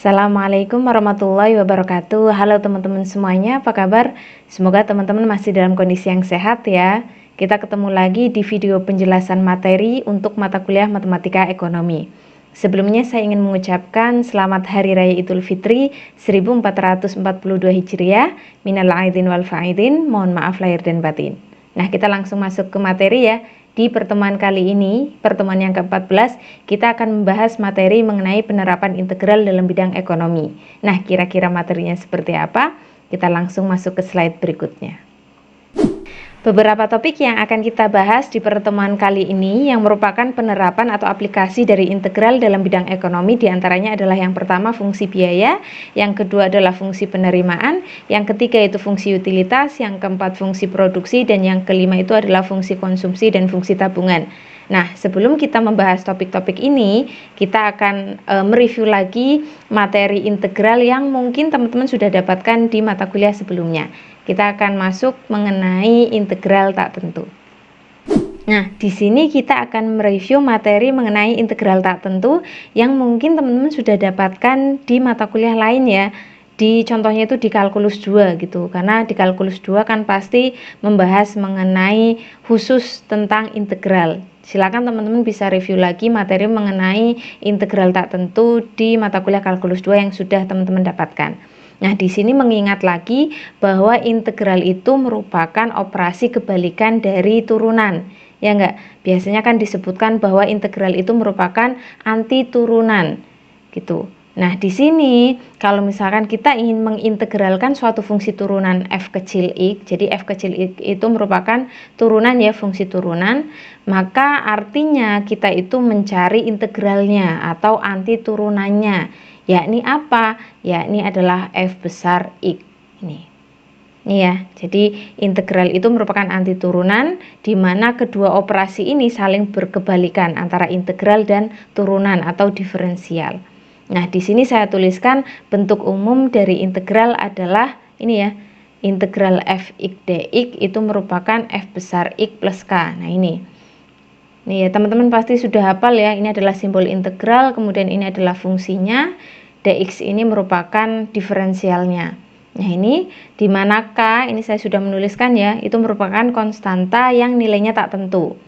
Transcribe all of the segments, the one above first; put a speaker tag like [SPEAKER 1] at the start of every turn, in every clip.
[SPEAKER 1] Assalamualaikum warahmatullahi wabarakatuh. Halo teman-teman semuanya, apa kabar? Semoga teman-teman masih dalam kondisi yang sehat ya. Kita ketemu lagi di video penjelasan materi untuk mata kuliah Matematika Ekonomi. Sebelumnya saya ingin mengucapkan selamat Hari Raya Idul Fitri 1442 Hijriah. Minal aidin wal faidin, mohon maaf lahir dan batin. Nah, kita langsung masuk ke materi ya. Di pertemuan kali ini, pertemuan yang ke-14, kita akan membahas materi mengenai penerapan integral dalam bidang ekonomi. Nah, kira-kira materinya seperti apa? Kita langsung masuk ke slide berikutnya. Beberapa topik yang akan kita bahas di pertemuan kali ini yang merupakan penerapan atau aplikasi dari integral dalam bidang ekonomi, diantaranya adalah yang pertama fungsi biaya, yang kedua adalah fungsi penerimaan, yang ketiga itu fungsi utilitas, yang keempat fungsi produksi, dan yang kelima itu adalah fungsi konsumsi dan fungsi tabungan. Nah, sebelum kita membahas topik-topik ini, kita akan mereview lagi materi integral yang mungkin teman-teman sudah dapatkan di mata kuliah sebelumnya. Kita akan masuk mengenai integral tak tentu. Nah, di sini kita akan mereview materi mengenai integral tak tentu yang mungkin teman-teman sudah dapatkan di mata kuliah lain ya. Di contohnya itu di kalkulus 2 gitu. Karena di kalkulus 2 kan pasti membahas mengenai khusus tentang integral. Silakan teman-teman bisa review lagi materi mengenai integral tak tentu di mata kuliah kalkulus 2 yang sudah teman-teman dapatkan. Nah, di sini mengingat lagi bahwa integral itu merupakan operasi kebalikan dari turunan. Ya enggak? Biasanya kan disebutkan bahwa integral itu merupakan anti turunan. Gitu. Nah, di sini kalau misalkan kita ingin mengintegralkan suatu fungsi turunan f kecil x, jadi f kecil x itu merupakan turunan ya, fungsi turunan, maka artinya kita itu mencari integralnya atau anti turunannya. Yakni apa? Yakni adalah f besar x. Ini ya, jadi integral itu merupakan anti turunan di mana kedua operasi ini saling berkebalikan antara integral dan turunan atau diferensial. Nah, di sini saya tuliskan bentuk umum dari integral adalah ini ya. Integral fx dx itu merupakan f besar x plus k. Nah, ini. Nih ya, teman-teman pasti sudah hafal ya. Ini adalah simbol integral, kemudian ini adalah fungsinya. Dx ini merupakan diferensialnya. Nah, ini di mana K, ini saya sudah menuliskan ya, itu merupakan konstanta yang nilainya tak tentu.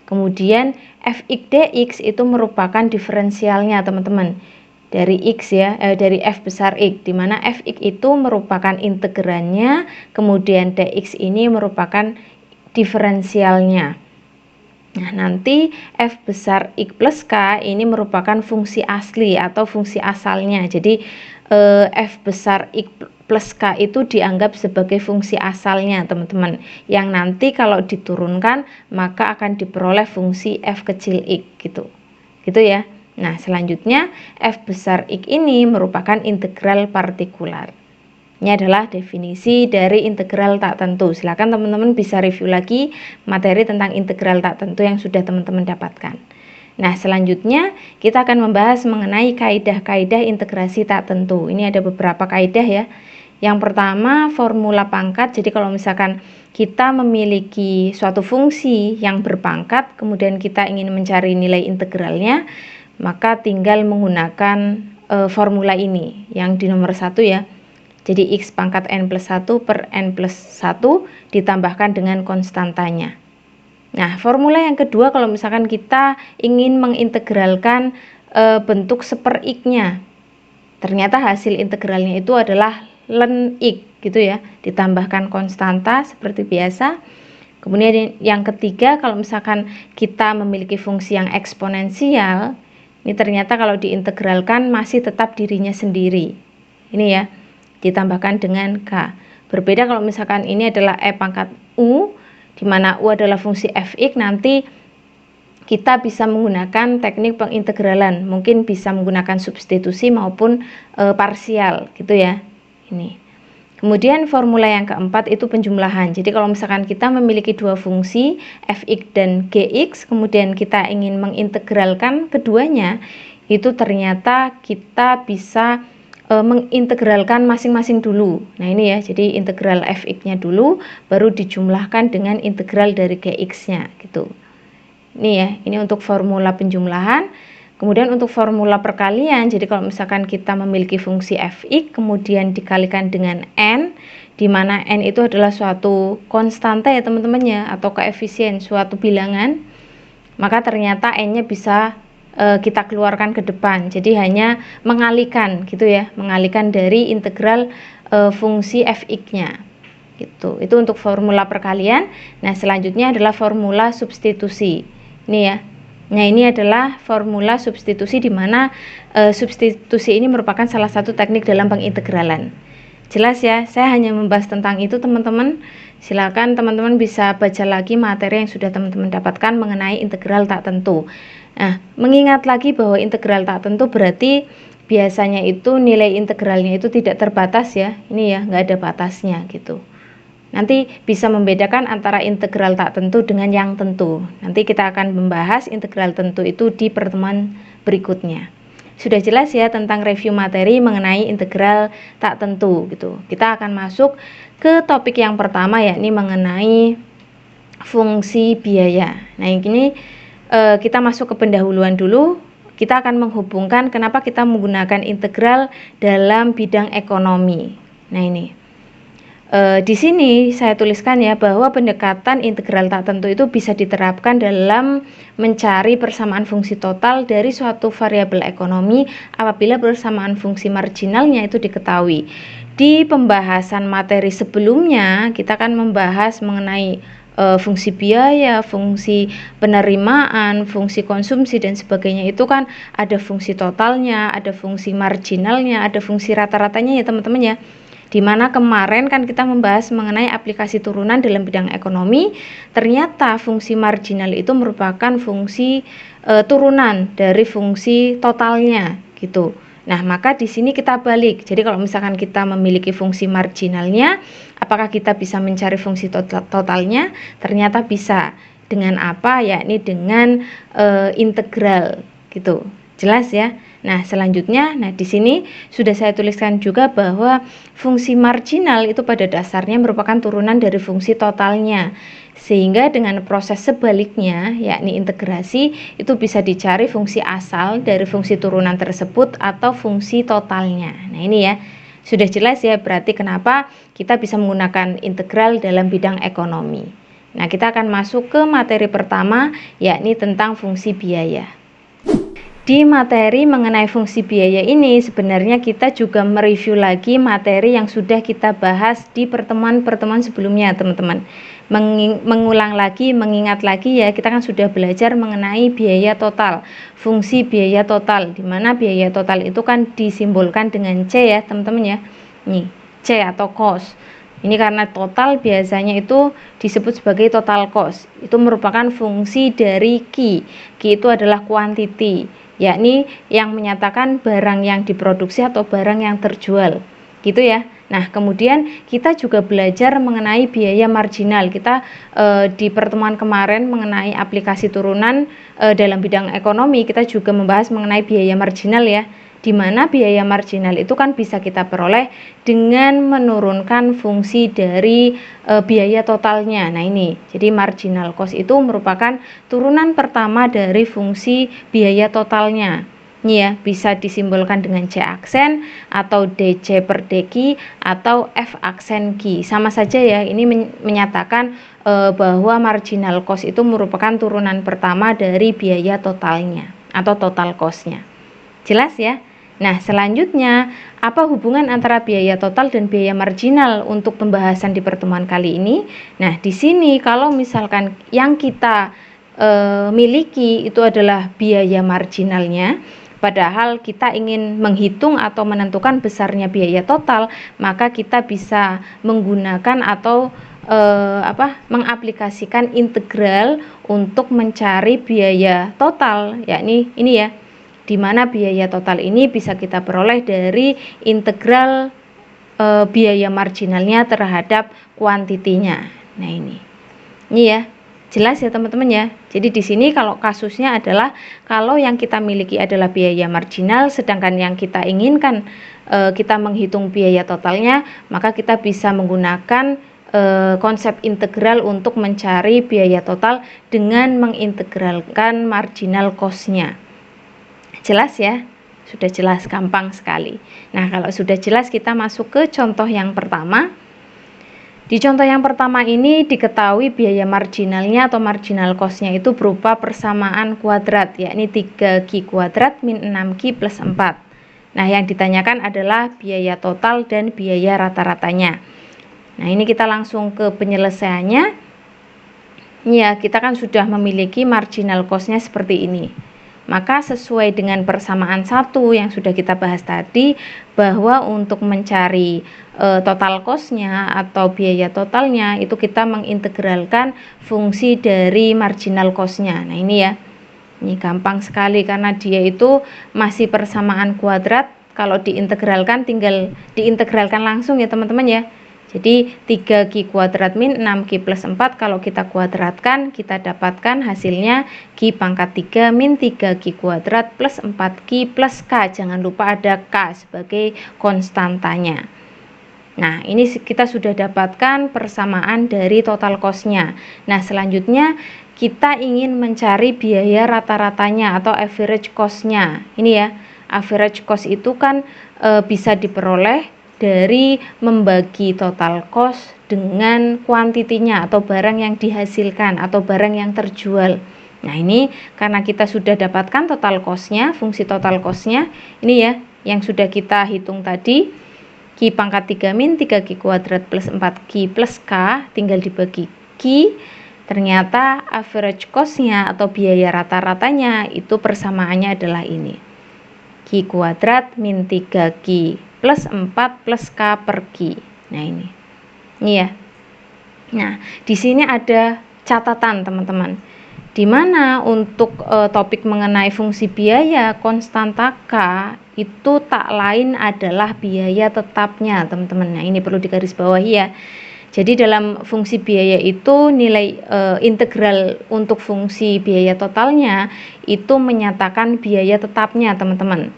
[SPEAKER 1] Kemudian fx dx itu merupakan diferensialnya teman-teman. Dari x ya, dari f besar x, di mana fx itu merupakan integrannya, kemudian dx ini merupakan diferensialnya. Nah, nanti f besar x plus k ini merupakan fungsi asli atau fungsi asalnya. Jadi f besar x plus k itu dianggap sebagai fungsi asalnya teman-teman, yang nanti kalau diturunkan maka akan diperoleh fungsi f kecil x gitu ya. Nah, selanjutnya f besar x ini merupakan integral partikular. Ini adalah definisi dari integral tak tentu. Silakan teman-teman bisa review lagi materi tentang integral tak tentu yang sudah teman-teman dapatkan. Nah, selanjutnya kita akan membahas mengenai kaidah-kaidah integrasi tak tentu. Ini ada beberapa kaidah ya. Yang pertama, formula pangkat. Jadi kalau misalkan kita memiliki suatu fungsi yang berpangkat, kemudian kita ingin mencari nilai integralnya, maka tinggal menggunakan formula ini yang di nomor 1 ya. Jadi x pangkat n plus 1 per n plus 1 ditambahkan dengan konstantanya. Nah, formula yang kedua kalau misalkan kita ingin mengintegralkan bentuk seper x-nya. Ternyata hasil integralnya itu adalah ln x gitu ya, ditambahkan konstanta seperti biasa. Kemudian yang ketiga, kalau misalkan kita memiliki fungsi yang eksponensial, ini ternyata kalau diintegralkan masih tetap dirinya sendiri. Ini ya, ditambahkan dengan k. Berbeda kalau misalkan ini adalah e pangkat u, di mana u adalah fungsi fx, nanti kita bisa menggunakan teknik pengintegralan, mungkin bisa menggunakan substitusi maupun parsial gitu ya. Ini. Kemudian formula yang keempat itu penjumlahan. Jadi kalau misalkan kita memiliki dua fungsi fx dan gx, kemudian kita ingin mengintegralkan keduanya, itu ternyata kita bisa mengintegralkan masing-masing dulu. Nah, ini ya, jadi integral fx-nya dulu baru dijumlahkan dengan integral dari gx-nya gitu. Ini ya, ini untuk formula penjumlahan. Kemudian untuk formula perkalian, jadi kalau misalkan kita memiliki fungsi fx kemudian dikalikan dengan n, di mana n itu adalah suatu konstanta ya teman-teman ya, atau koefisien suatu bilangan, maka ternyata n-nya bisa kita keluarkan ke depan. Jadi hanya mengalihkan gitu ya, mengalihkan dari integral fungsi fx-nya. Gitu. Itu untuk formula perkalian. Nah, selanjutnya adalah formula substitusi. Ini ya. Nah, ini adalah formula substitusi di mana substitusi ini merupakan salah satu teknik dalam pengintegralan. Jelas ya, saya hanya membahas tentang itu teman-teman. Silakan teman-teman bisa baca lagi materi yang sudah teman-teman dapatkan mengenai integral tak tentu. Nah, mengingat lagi bahwa integral tak tentu berarti biasanya itu nilai integralnya itu tidak terbatas ya. Ini ya, nggak ada batasnya gitu. Nanti bisa membedakan antara integral tak tentu dengan yang tentu. Nanti kita akan membahas integral tentu itu di pertemuan berikutnya. Sudah jelas ya tentang review materi mengenai integral tak tentu gitu. Kita akan masuk ke topik yang pertama, yakni mengenai fungsi biaya. Nah, ini kita masuk ke pendahuluan dulu. Kita akan menghubungkan kenapa kita menggunakan integral dalam bidang ekonomi. Nah, ini di sini saya tuliskan ya bahwa pendekatan integral tak tentu itu bisa diterapkan dalam mencari persamaan fungsi total dari suatu variabel ekonomi apabila persamaan fungsi marginalnya itu diketahui. Di pembahasan materi sebelumnya kita akan membahas mengenai fungsi biaya, fungsi penerimaan, fungsi konsumsi dan sebagainya. Itu kan ada fungsi totalnya, ada fungsi marginalnya, ada fungsi rata-ratanya ya teman-teman ya. Dimana kemarin kan kita membahas mengenai aplikasi turunan dalam bidang ekonomi, ternyata fungsi marginal itu merupakan fungsi turunan dari fungsi totalnya gitu. Nah, maka di sini kita balik. Jadi kalau misalkan kita memiliki fungsi marginalnya, apakah kita bisa mencari fungsi totalnya? Ternyata bisa. Dengan apa? Yakni dengan integral gitu. Jelas ya. Nah, selanjutnya, di sini sudah saya tuliskan juga bahwa fungsi marginal itu pada dasarnya merupakan turunan dari fungsi totalnya. Sehingga dengan proses sebaliknya, yakni integrasi, itu bisa dicari fungsi asal dari fungsi turunan tersebut atau fungsi totalnya. Nah, ini ya. Sudah jelas ya, berarti kenapa kita bisa menggunakan integral dalam bidang ekonomi. Nah, kita akan masuk ke materi pertama, yakni tentang fungsi biaya. Di materi mengenai fungsi biaya ini sebenarnya kita juga mereview lagi materi yang sudah kita bahas di pertemuan-pertemuan sebelumnya teman-teman. Mengulang lagi, mengingat lagi ya, kita kan sudah belajar mengenai biaya total, fungsi biaya total, di mana biaya total itu kan disimbolkan dengan C ya teman-teman ya. Nih, C atau cost. Ini karena total biasanya itu disebut sebagai total cost. Itu merupakan fungsi dari Q. Q itu adalah quantity, yakni yang menyatakan barang yang diproduksi atau barang yang terjual. Gitu ya. Nah, kemudian kita juga belajar mengenai biaya marginal. Kita di pertemuan kemarin mengenai aplikasi turunan dalam bidang ekonomi, kita juga membahas mengenai biaya marginal ya. Di mana biaya marginal itu kan bisa kita peroleh dengan menurunkan fungsi dari biaya totalnya. Nah, ini. Jadi marginal cost itu merupakan turunan pertama dari fungsi biaya totalnya. Ini ya, bisa disimbolkan dengan C aksen atau DC per DQ atau F aksen Q. Sama saja ya, ini menyatakan bahwa marginal cost itu merupakan turunan pertama dari biaya totalnya atau total cost-nya. Jelas ya? Nah, selanjutnya, apa hubungan antara biaya total dan biaya marginal untuk pembahasan di pertemuan kali ini? Nah, di sini kalau misalkan yang kita miliki itu adalah biaya marginalnya, padahal kita ingin menghitung atau menentukan besarnya biaya total, maka kita bisa menggunakan atau mengaplikasikan integral untuk mencari biaya total, yakni ini ya, di mana biaya total ini bisa kita peroleh dari integral biaya marginalnya terhadap kuantitinya. Nah, ini ya, jelas ya teman-teman ya. Jadi di sini kalau kasusnya adalah kalau yang kita miliki adalah biaya marginal, sedangkan yang kita inginkan kita menghitung biaya totalnya, maka kita bisa menggunakan konsep integral untuk mencari biaya total dengan mengintegralkan marginal cost-nya. Jelas ya? Sudah jelas, gampang sekali. Nah, kalau sudah jelas kita masuk ke contoh yang pertama. Di contoh yang pertama ini diketahui biaya marginalnya atau marginal cost-nya itu berupa persamaan kuadrat, yakni 3Q kuadrat min 6Q plus 4. Nah, yang ditanyakan adalah biaya total dan biaya rata-ratanya. Nah, ini kita langsung ke penyelesaiannya. Ya, kita kan sudah memiliki marginal cost-nya seperti ini. Maka sesuai dengan persamaan 1 yang sudah kita bahas tadi, bahwa untuk mencari total cost-nya atau biaya totalnya itu kita mengintegralkan fungsi dari marginal cost-nya. Nah, ini ya. Ini gampang sekali karena dia itu masih persamaan kuadrat. Kalau diintegralkan tinggal diintegralkan langsung ya teman-teman ya. Jadi 3Q kuadrat min 6Q plus 4 kalau kita kuadratkan kita dapatkan hasilnya Q pangkat 3 min 3Q kuadrat plus 4Q plus K. Jangan lupa ada K sebagai konstantanya. Nah, ini kita sudah dapatkan persamaan dari total cost-nya. Nah, selanjutnya kita ingin mencari biaya rata-ratanya atau average cost-nya. Ini ya, average cost itu kan bisa diperoleh dari membagi total cost dengan kuantitinya atau barang yang dihasilkan atau barang yang terjual. Nah, ini karena kita sudah dapatkan total cost-nya, fungsi total cost-nya, ini ya, yang sudah kita hitung tadi, Q pangkat 3 min 3Q kuadrat plus 4Q plus K, tinggal dibagi Q, ternyata average cost-nya atau biaya rata-ratanya itu persamaannya adalah ini. Q kuadrat min 3Q plus 4 plus K per Q. Nah, ini ya. Nah, di sini ada catatan teman-teman. Di mana untuk topik mengenai fungsi biaya konstanta K itu tak lain adalah biaya tetapnya, teman-teman. Nah, ini perlu digarisbawahi ya. Jadi dalam fungsi biaya itu nilai integral untuk fungsi biaya totalnya itu menyatakan biaya tetapnya, teman-teman.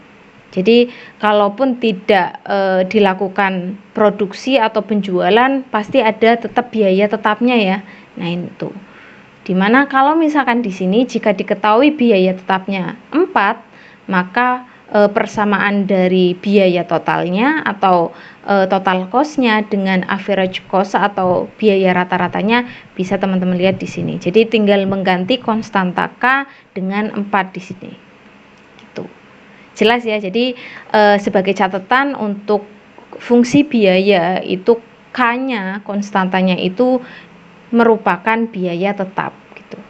[SPEAKER 1] Jadi kalaupun tidak dilakukan produksi atau penjualan pasti ada tetap biaya tetapnya ya. Nah, itu. Dimana kalau misalkan di sini jika diketahui biaya tetapnya 4, maka persamaan dari biaya totalnya atau total cost-nya dengan average cost atau biaya rata-ratanya bisa teman-teman lihat di sini. Jadi tinggal mengganti konstanta K dengan 4 di sini. Gitu. Jelas ya. Jadi sebagai catatan untuk fungsi biaya itu K-nya, konstantanya itu merupakan biaya tetap gitu.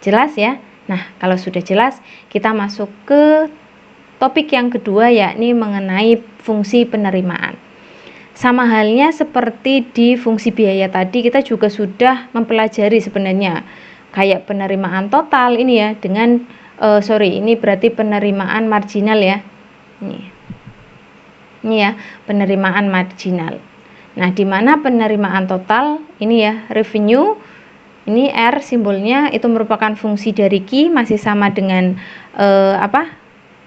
[SPEAKER 1] Jelas ya? Nah, kalau sudah jelas, kita masuk ke topik yang kedua, yakni mengenai fungsi penerimaan. Sama halnya seperti di fungsi biaya tadi, kita juga sudah mempelajari sebenarnya kayak penerimaan total ini ya dengan ini berarti penerimaan marginal ya. Ini ya, penerimaan marginal. Nah, di mana penerimaan total ini ya, revenue ini R simbolnya itu merupakan fungsi dari Q, masih sama dengan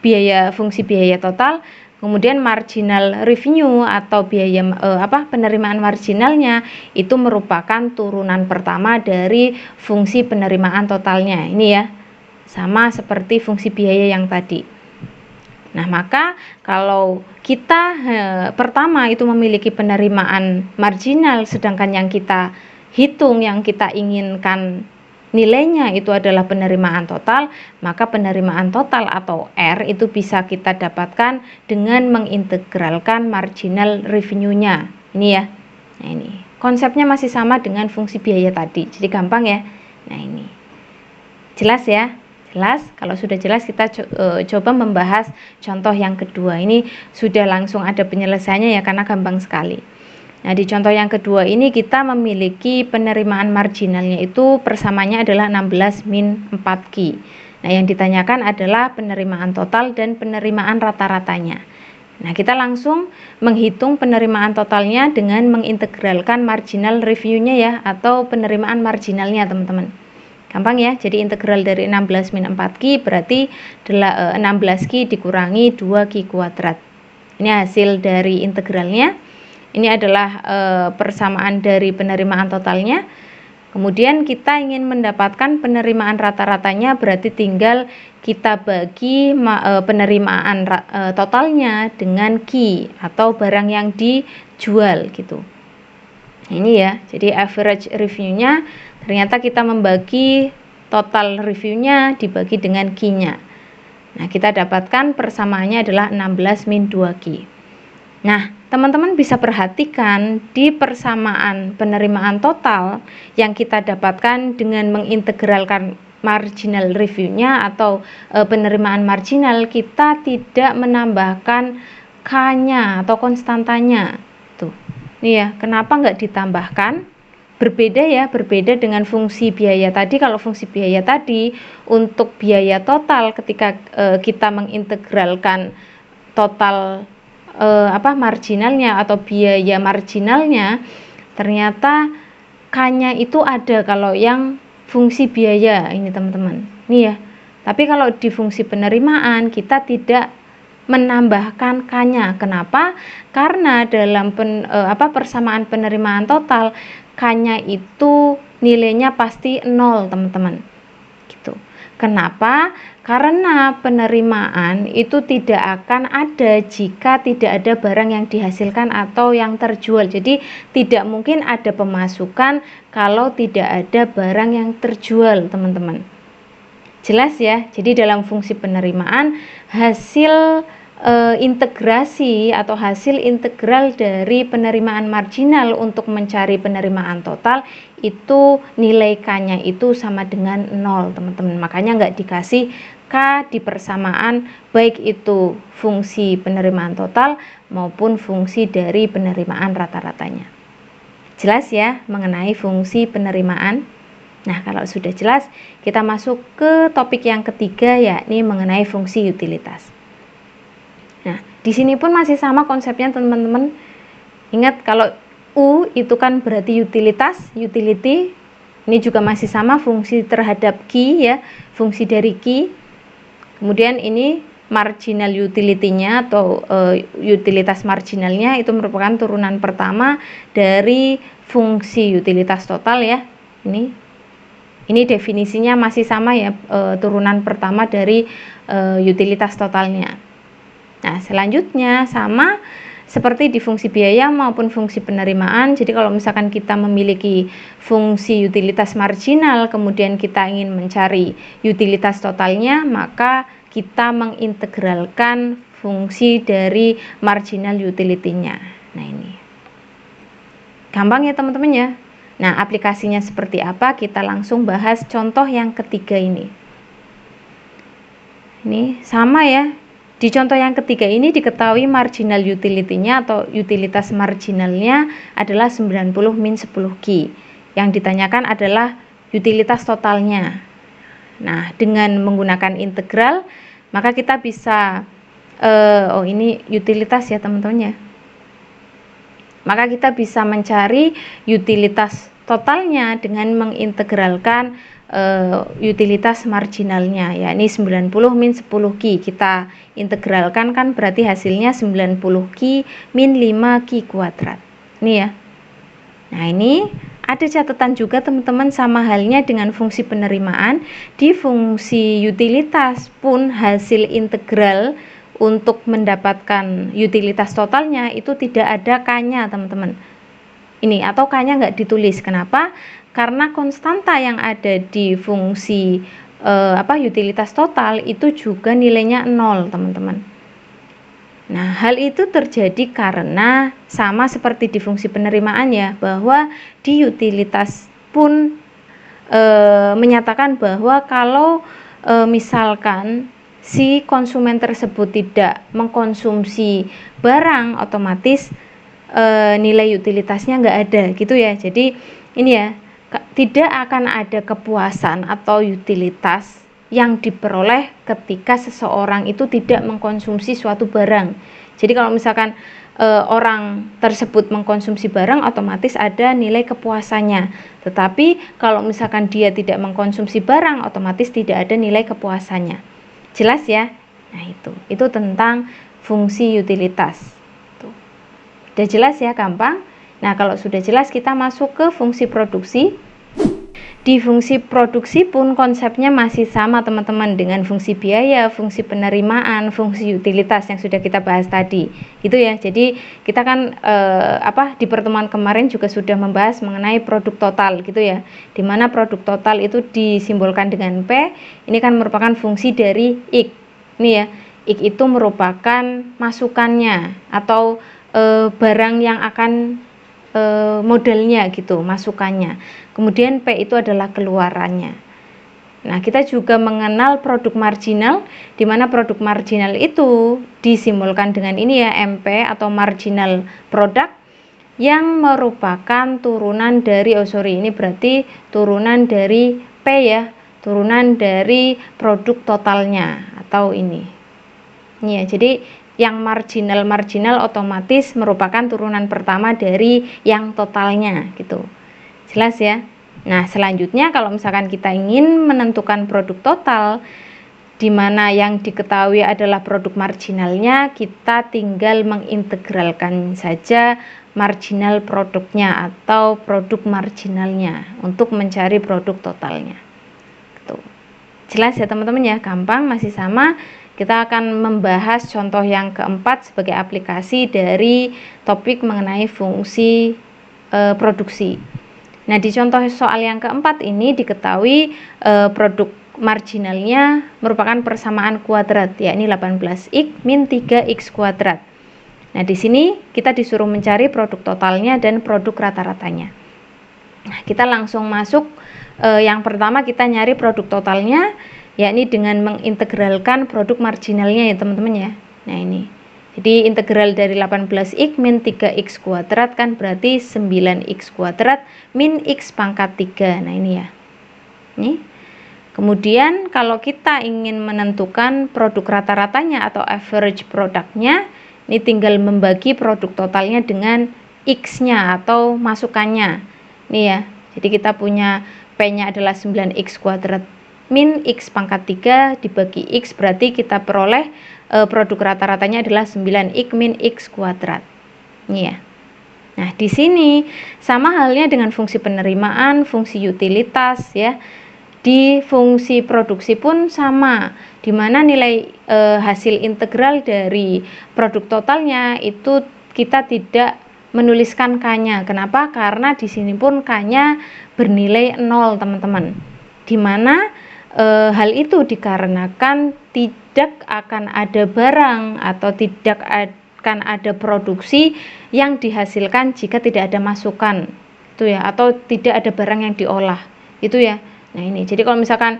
[SPEAKER 1] biaya, fungsi biaya total. Kemudian marginal revenue atau biaya penerimaan marginalnya itu merupakan turunan pertama dari fungsi penerimaan totalnya. Ini ya, sama seperti fungsi biaya yang tadi. Nah, maka kalau kita pertama itu memiliki penerimaan marginal, sedangkan yang kita hitung, yang kita inginkan nilainya itu adalah penerimaan total, maka penerimaan total atau R itu bisa kita dapatkan dengan mengintegralkan marginal revenue-nya. Ini ya. Nah, ini. Konsepnya masih sama dengan fungsi biaya tadi. Jadi gampang ya. Nah, ini. Jelas ya? Jelas? Kalau sudah jelas kita coba membahas contoh yang kedua. Ini sudah langsung ada penyelesaiannya ya karena gampang sekali. Nah, di contoh yang kedua ini kita memiliki penerimaan marginalnya itu persamanya adalah 16 min 4Q. Nah, yang ditanyakan adalah penerimaan total dan penerimaan rata-ratanya. Nah, kita langsung menghitung penerimaan totalnya dengan mengintegralkan marginal revenue-nya ya, atau penerimaan marginalnya, teman-teman. Gampang ya, jadi integral dari 16 min 4Q berarti 16Q dikurangi 2Q kuadrat. Ini hasil dari integralnya. Ini adalah persamaan dari penerimaan totalnya. Kemudian kita ingin mendapatkan penerimaan rata-ratanya, berarti tinggal kita bagi penerimaan totalnya dengan Q atau barang yang dijual gitu. Ini ya, jadi average revenue-nya ternyata kita membagi total revenue-nya dibagi dengan Q-nya. Nah, kita dapatkan persamaannya adalah 16 min 2Q. Nah, teman-teman bisa perhatikan di persamaan penerimaan total yang kita dapatkan dengan mengintegralkan marginal revenue-nya atau penerimaan marginal, kita tidak menambahkan K-nya atau konstantanya. Tuh. Nih ya, kenapa nggak ditambahkan? Berbeda ya, berbeda dengan fungsi biaya tadi. Kalau fungsi biaya tadi untuk biaya total ketika kita mengintegralkan total marginalnya atau biaya marginalnya, ternyata K-nya itu ada kalau yang fungsi biaya ini teman-teman. Nih ya. Tapi kalau di fungsi penerimaan kita tidak menambahkan K-nya. Kenapa? Karena dalam persamaan penerimaan total K-nya itu nilainya pasti 0, teman-teman. Gitu. Kenapa? Karena penerimaan itu tidak akan ada jika tidak ada barang yang dihasilkan atau yang terjual. Jadi tidak mungkin ada pemasukan kalau tidak ada barang yang terjual, teman-teman. Jelas ya? Jadi dalam fungsi penerimaan hasil integrasi atau hasil integral dari penerimaan marginal untuk mencari penerimaan total itu nilai K-nya itu sama dengan 0, teman-teman. Makanya nggak dikasih K di persamaan baik itu fungsi penerimaan total maupun fungsi dari penerimaan rata-ratanya. Jelas ya mengenai fungsi penerimaan? Nah, kalau sudah jelas, kita masuk ke topik yang ketiga, yakni mengenai fungsi utilitas. Nah, di sini pun masih sama konsepnya, teman-teman. Ingat, kalau U itu kan berarti utilitas, utility. Ini juga masih sama fungsi terhadap Q ya, fungsi dari Q. Kemudian ini marginal utility-nya atau utilitas marginalnya itu merupakan turunan pertama dari fungsi utilitas total ya. Ini definisinya masih sama ya, turunan pertama dari utilitas totalnya. Nah, selanjutnya sama seperti di fungsi biaya maupun fungsi penerimaan. Jadi kalau misalkan kita memiliki fungsi utilitas marginal, kemudian kita ingin mencari utilitas totalnya, maka kita mengintegralkan fungsi dari marginal utility-nya. Nah, ini gampang ya teman-teman ya. Nah, aplikasinya seperti apa? Kita langsung bahas contoh yang ketiga ini. Ini sama ya. Di contoh yang ketiga ini diketahui marginal utility-nya atau utilitas marginalnya adalah 90 min 10Q. Yang ditanyakan adalah utilitas totalnya. Nah, dengan menggunakan integral, maka kita bisa ini utilitas ya teman-teman ya. Maka kita bisa mencari utilitas totalnya dengan mengintegralkan utilitas marginalnya, yakni 90 min 10Q. Kita integralkan kan berarti hasilnya 90Q min 5Q kuadrat. Ini ya. Nah, ini ada catatan juga teman-teman, sama halnya dengan fungsi penerimaan. Di fungsi utilitas pun hasil integral untuk mendapatkan utilitas totalnya itu tidak ada K-nya, teman-teman. Ini atau K-nya nggak ditulis. Kenapa? Karena konstanta yang ada di fungsi utilitas total itu juga nilainya 0, teman-teman. Nah, hal itu terjadi karena sama seperti di fungsi penerimaan ya, bahwa di utilitas pun menyatakan bahwa kalau misalkan si konsumen tersebut tidak mengkonsumsi barang, otomatis nilai utilitasnya nggak ada gitu ya. Jadi ini ya, tidak akan ada kepuasan atau utilitas yang diperoleh ketika seseorang itu tidak mengkonsumsi suatu barang. Jadi kalau misalkan orang tersebut mengkonsumsi barang, otomatis ada nilai kepuasannya. Tetapi kalau misalkan dia tidak mengkonsumsi barang, otomatis tidak ada nilai kepuasannya. Jelas ya? Nah, itu tentang fungsi utilitas. Tuh. Udah jelas ya, gampang. Nah, kalau sudah jelas kita masuk ke fungsi produksi. Di fungsi produksi pun konsepnya masih sama teman-teman, dengan fungsi biaya, fungsi penerimaan, fungsi utilitas yang sudah kita bahas tadi gitu ya. Jadi kita kan di pertemuan kemarin juga sudah membahas mengenai produk total gitu ya, dimana produk total itu disimbolkan dengan P. Ini kan merupakan fungsi dari IK ini ya. IK itu merupakan masukannya atau barang yang akan modalnya gitu, masukannya. Kemudian P itu adalah keluarannya. Nah, kita juga mengenal produk marginal, di mana produk marginal itu disimbolkan dengan ini ya, MP atau marginal product, yang merupakan turunan dari ini berarti turunan dari P ya, turunan dari produk totalnya atau ini ya. Jadi yang marginal otomatis merupakan turunan pertama dari yang totalnya gitu. Jelas ya. Nah, selanjutnya kalau misalkan kita ingin menentukan produk total, di mana yang diketahui adalah produk marginalnya, kita tinggal mengintegralkan saja marginal produknya atau produk marginalnya untuk mencari produk totalnya. Gitu. Jelas ya teman-teman ya, gampang, masih sama. Kita akan membahas contoh yang keempat sebagai aplikasi dari topik mengenai fungsi produksi. Nah, di contoh soal yang keempat ini diketahui produk marginalnya merupakan persamaan kuadrat, yakni 18x min 3x kuadrat. Nah, di sini kita disuruh mencari produk totalnya dan produk rata-ratanya. Nah, kita langsung masuk. Yang pertama kita nyari produk totalnya, yakni dengan mengintegralkan produk marginalnya ya teman-teman ya. Nah, ini. Jadi integral dari 18x min 3x kuadrat kan berarti 9x kuadrat min x pangkat 3. Nah, ini ya. Ini. Kemudian kalau kita ingin menentukan produk rata-ratanya atau average produknya, ini tinggal membagi produk totalnya dengan x-nya atau masukannya. Ini ya. Jadi kita punya P-nya adalah 9x kuadrat min x pangkat 3 dibagi x, berarti kita peroleh produk rata-ratanya adalah 9x min x kuadrat. Ini ya. Nah, di sini sama halnya dengan fungsi penerimaan, fungsi utilitas ya. Di fungsi produksi pun sama, di mana nilai hasil integral dari produk totalnya itu kita tidak menuliskan K-nya. Kenapa? Karena di sini pun K-nya bernilai 0, teman-teman. Di mana hal itu dikarenakan tidak akan ada barang atau tidak akan ada produksi yang dihasilkan jika tidak ada masukan. Itu ya, atau tidak ada barang yang diolah. Itu ya. Nah, ini. Jadi kalau misalkan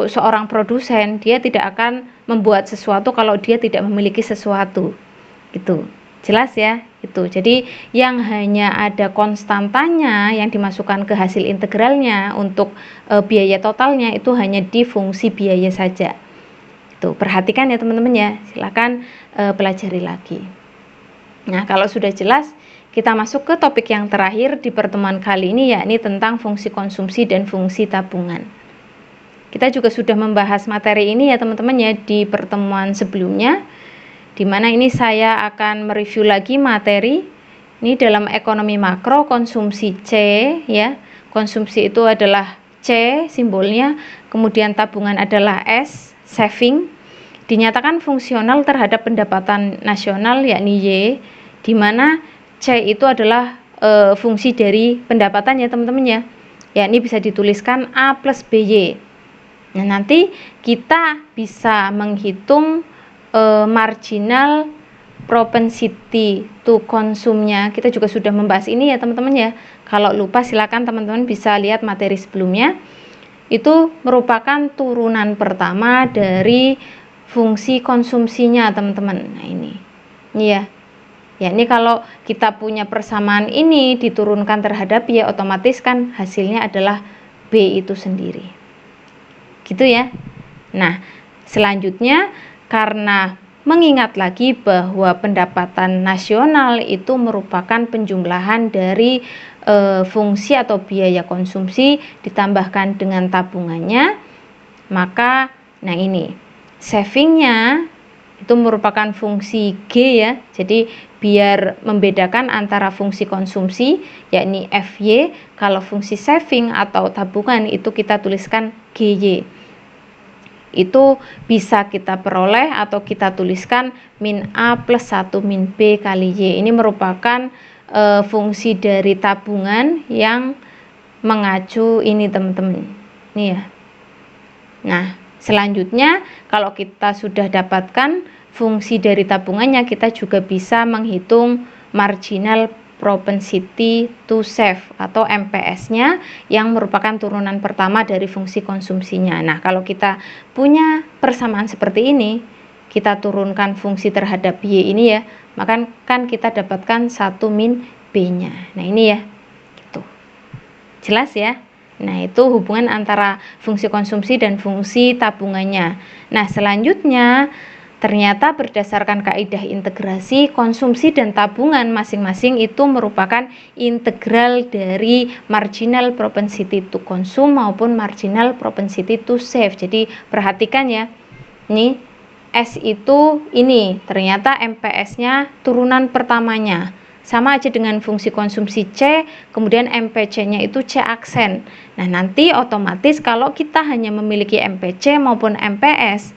[SPEAKER 1] seorang produsen, dia tidak akan membuat sesuatu kalau dia tidak memiliki sesuatu. Gitu. Jelas ya? Itu. Jadi yang hanya ada konstantanya yang dimasukkan ke hasil integralnya untuk biaya totalnya itu hanya di fungsi biaya saja. Itu. Perhatikan ya teman-teman ya. Silakan pelajari lagi. Nah, kalau sudah jelas, kita masuk ke topik yang terakhir di pertemuan kali ini, yakni tentang fungsi konsumsi dan fungsi tabungan. Kita juga sudah membahas materi ini ya teman-teman ya di pertemuan sebelumnya, di mana ini saya akan mereview lagi materi ini dalam ekonomi makro. Konsumsi C ya, konsumsi itu adalah C simbolnya, kemudian tabungan adalah S, saving, dinyatakan fungsional terhadap pendapatan nasional yakni Y, di mana C itu adalah fungsi dari pendapatan ya teman-teman ya, yakni bisa dituliskan A plus BY. Nah, nanti kita bisa menghitung marginal propensity to consume-nya. Kita juga sudah membahas ini ya teman-teman ya. Kalau lupa silakan teman-teman bisa lihat materi sebelumnya. Itu merupakan turunan pertama dari fungsi konsumsinya teman-teman. Nah, ini ya. Ya, ini kalau kita punya persamaan ini diturunkan terhadap Y, otomatis kan hasilnya adalah B itu sendiri. Gitu ya. Nah, selanjutnya karena mengingat lagi bahwa pendapatan nasional itu merupakan penjumlahan dari fungsi atau biaya konsumsi ditambahkan dengan tabungannya, maka nah ini savingnya itu merupakan fungsi G ya. Jadi biar membedakan antara fungsi konsumsi yakni FY, kalau fungsi saving atau tabungan itu kita tuliskan GY. Itu bisa kita peroleh atau kita tuliskan min A plus 1 min B kali Y. Ini merupakan fungsi dari tabungan yang mengacu ini teman-teman. Ini ya. Nah, selanjutnya kalau kita sudah dapatkan fungsi dari tabungannya, kita juga bisa menghitung marginal propensity to save atau MPS-nya yang merupakan turunan pertama dari fungsi konsumsinya. Nah, kalau kita punya persamaan seperti ini, kita turunkan fungsi terhadap Y ini ya, maka kan kita dapatkan 1 min B-nya. Nah, ini ya. Gitu. Jelas ya? Nah, itu hubungan antara fungsi konsumsi dan fungsi tabungannya. Nah, selanjutnya ternyata berdasarkan kaidah integrasi, konsumsi dan tabungan masing-masing itu merupakan integral dari marginal propensity to consume maupun marginal propensity to save. Jadi perhatikan ya, ini S itu ini ternyata MPS-nya turunan pertamanya. Sama aja dengan fungsi konsumsi C, kemudian MPC-nya itu C aksen. Nah, nanti otomatis kalau kita hanya memiliki MPC maupun MPS,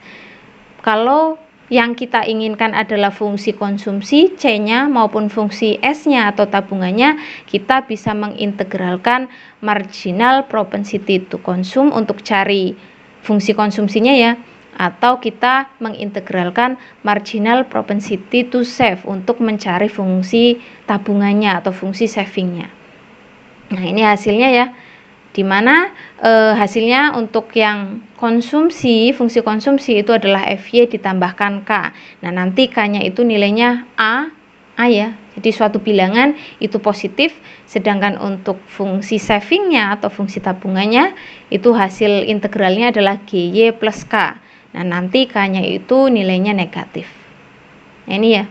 [SPEAKER 1] kalau yang kita inginkan adalah fungsi konsumsi C-nya maupun fungsi S-nya atau tabungannya, kita bisa mengintegralkan marginal propensity to consume untuk cari fungsi konsumsinya ya, atau kita mengintegralkan marginal propensity to save untuk mencari fungsi tabungannya atau fungsi savingnya. Nah, ini hasilnya ya, dimana hasilnya untuk yang konsumsi, fungsi konsumsi itu adalah FY ditambahkan K. Nah, nanti K-nya itu nilainya A ya, jadi suatu bilangan itu positif, sedangkan untuk fungsi savingnya atau fungsi tabungannya itu hasil integralnya adalah GY plus K. Nah, nanti K-nya itu nilainya negatif. Nah, ini ya.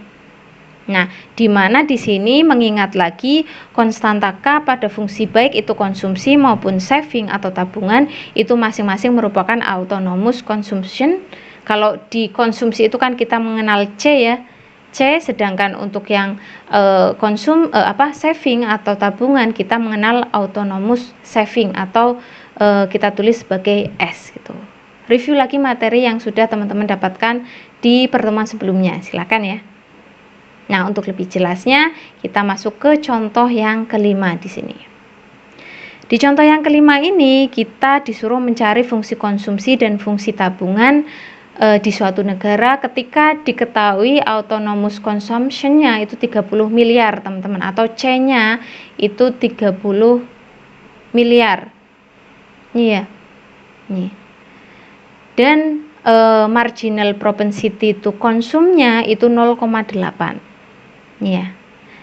[SPEAKER 1] Nah, di mana di sini mengingat lagi konstanta K pada fungsi baik itu konsumsi maupun saving atau tabungan itu masing-masing merupakan autonomous consumption. Kalau di konsumsi itu kan kita mengenal C ya. C, sedangkan untuk yang saving atau tabungan kita mengenal autonomous saving atau kita tulis sebagai S gitu. Review lagi materi yang sudah teman-teman dapatkan di pertemuan sebelumnya, silakan ya. Nah, untuk lebih jelasnya kita masuk ke contoh yang kelima di sini. Di contoh yang kelima ini kita disuruh mencari fungsi konsumsi dan fungsi tabungan di suatu negara ketika diketahui autonomous consumption-nya itu 30 miliar, teman-teman, atau C-nya itu 30 miliar. Iya. Nih. Dan marginal propensity to consume-nya itu 0,8. Ya.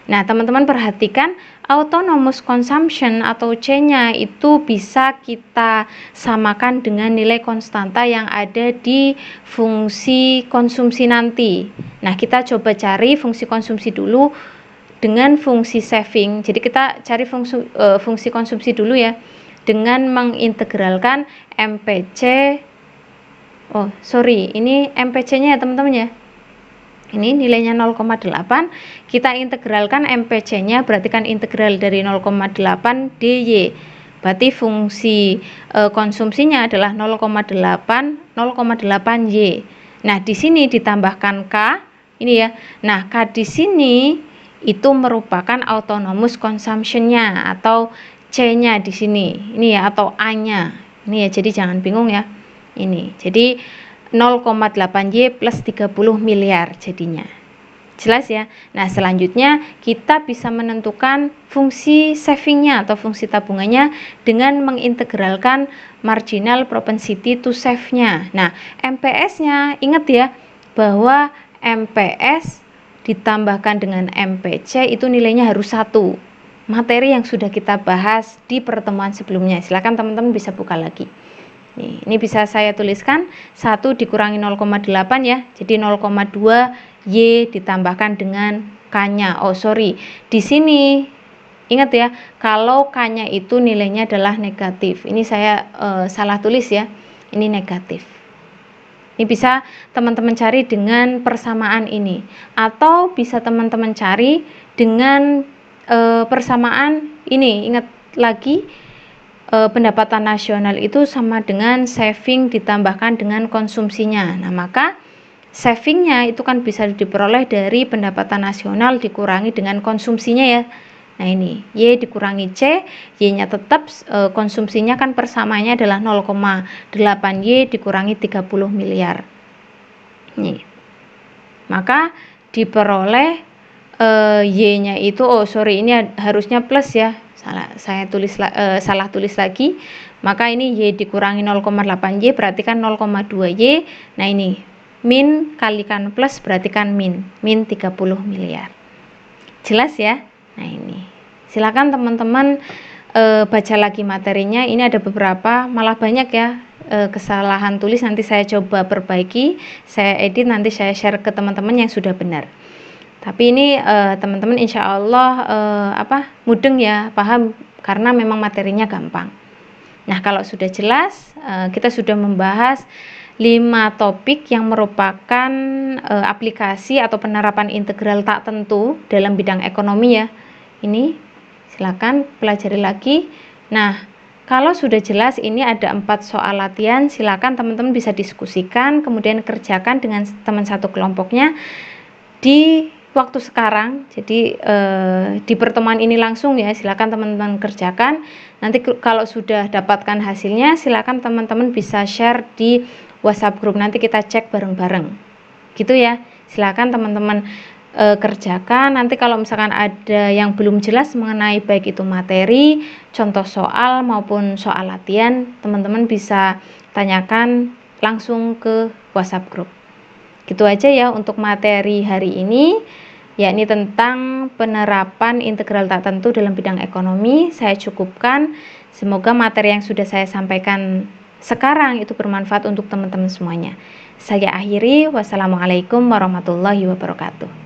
[SPEAKER 1] Nah, teman-teman perhatikan autonomous consumption atau C-nya itu bisa kita samakan dengan nilai konstanta yang ada di fungsi konsumsi nanti. Nah, kita coba cari fungsi konsumsi dulu dengan fungsi saving. Jadi kita cari fungsi konsumsi dulu ya, dengan mengintegralkan MPC. Ini MPC-nya ya teman-teman ya. Ini nilainya 0,8, kita integralkan MPC-nya, berarti kan integral dari 0,8 DY. Berarti fungsi konsumsinya adalah 0,8 Y. Nah, di sini ditambahkan K, ini ya. Nah, K di sini itu merupakan autonomous consumption-nya atau C-nya di sini. Ini ya, atau A-nya. Ini ya, jadi jangan bingung ya. Ini. Jadi 0,8 Y plus 30 miliar jadinya. Jelas ya? Nah, selanjutnya kita bisa menentukan fungsi savingnya atau fungsi tabungannya dengan mengintegralkan marginal propensity to save-nya. Nah, MPS-nya ingat ya bahwa MPS ditambahkan dengan MPC itu nilainya harus 1. Materi yang sudah kita bahas di pertemuan sebelumnya. Silakan teman-teman bisa buka lagi. Ini bisa saya tuliskan 1 dikurangi 0,8 ya. Jadi 0,2 Y ditambahkan dengan K-nya. Di sini ingat ya, kalau K-nya itu nilainya adalah negatif. Ini saya salah tulis ya. Ini negatif. Ini bisa teman-teman cari dengan persamaan ini, atau bisa teman-teman cari dengan persamaan ini. Ingat lagi, pendapatan nasional itu sama dengan saving ditambahkan dengan konsumsinya. Nah, maka savingnya itu kan bisa diperoleh dari pendapatan nasional dikurangi dengan konsumsinya ya. Nah, ini Y dikurangi C, Y-nya tetap, konsumsinya kan persamanya adalah 0,8 Y dikurangi 30 miliar. Nih. Maka diperoleh Y-nya itu, ini harusnya plus ya. Salah tulis lagi. Maka ini Y dikurangi 0,8 Y berarti kan 0,2 Y. Nah, ini min kalikan plus berarti kan min 30 miliar. Jelas ya? Nah, ini silakan teman-teman baca lagi materinya. Ini ada beberapa, malah banyak ya kesalahan tulis. Nanti saya coba perbaiki, saya edit, nanti saya share ke teman-teman yang sudah benar. Tapi ini teman-teman insya Allah mudeng ya, paham, karena memang materinya gampang. Nah, kalau sudah jelas, kita sudah membahas 5 topik yang merupakan aplikasi atau penerapan integral tak tentu dalam bidang ekonomi ya. Ini silakan pelajari lagi. Nah, kalau sudah jelas, ini ada 4 soal latihan, silakan teman-teman bisa diskusikan, kemudian kerjakan dengan teman satu kelompoknya di waktu sekarang. Jadi di pertemuan ini langsung ya, silakan teman-teman kerjakan. Nanti kalau sudah dapatkan hasilnya, silakan teman-teman bisa share di WhatsApp grup, nanti kita cek bareng-bareng gitu ya. Silakan teman-teman kerjakan. Nanti kalau misalkan ada yang belum jelas mengenai baik itu materi, contoh soal maupun soal latihan, teman-teman bisa tanyakan langsung ke WhatsApp grup. Gitu aja ya untuk materi hari ini, yakni tentang penerapan integral tak tentu dalam bidang ekonomi. Saya cukupkan. Semoga materi yang sudah saya sampaikan sekarang itu bermanfaat untuk teman-teman semuanya. Saya akhiri, wassalamualaikum warahmatullahi wabarakatuh.